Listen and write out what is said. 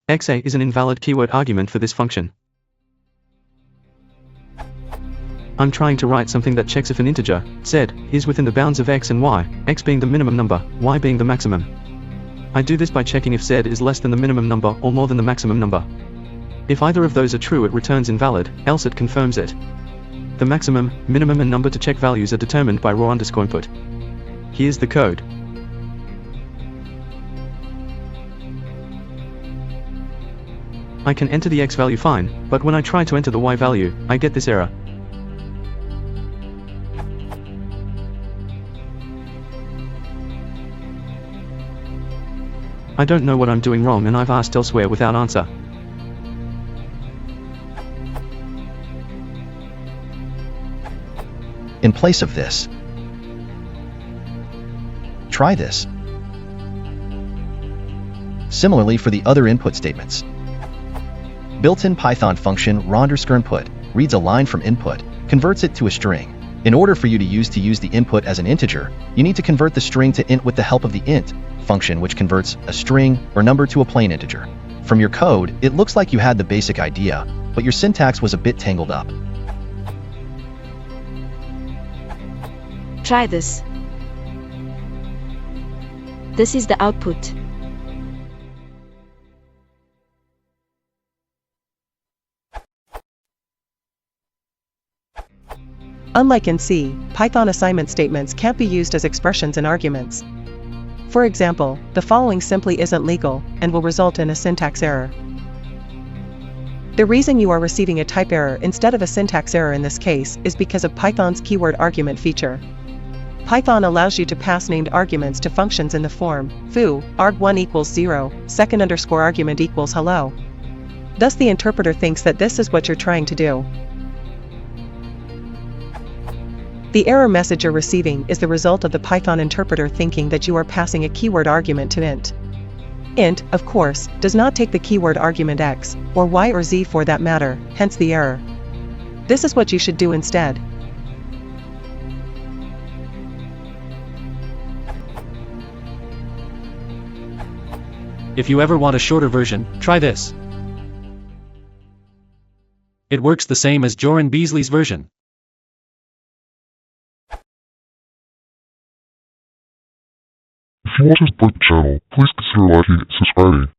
xa is an invalid keyword argument for this function. I'm trying to write something that checks if an integer, z, is within the bounds of x and y, x being the minimum number, y being the maximum. I do this by checking if z is less than the minimum number or more than the maximum number. If either of those are true, it returns invalid, else it confirms it. The maximum, minimum and number to check values are determined by raw_input. Here's the code. I can enter the x value fine, but when I try to enter the y value, I get this error. I don't know what I'm doing wrong and I've asked elsewhere without answer. In place of this, try this. Similarly for the other input statements. Built-in Python function raw_input reads a line from input, converts it to a string. In order for you to use the input as an integer, you need to convert the string to int with the help of the int function, which converts a string or number to a plain integer. From your code, it looks like you had the basic idea, but your syntax was a bit tangled up. Try this. This is the output. Unlike in C, Python assignment statements can't be used as expressions and arguments. For example, the following simply isn't legal and will result in a syntax error. The reason you are receiving a type error instead of a syntax error in this case is because of Python's keyword argument feature. Python allows you to pass named arguments to functions in the form foo, arg1 equals 0, second underscore argument equals hello. Thus the interpreter thinks that this is what you're trying to do. The error message you're receiving is the result of the Python interpreter thinking that you are passing a keyword argument to int. Int, of course, does not take the keyword argument x, or y or z for that matter, hence the error. This is what you should do instead. If you ever want a shorter version, try this. It works the same as Joran Beasley's version. If you want to support the channel, please consider liking and subscribing.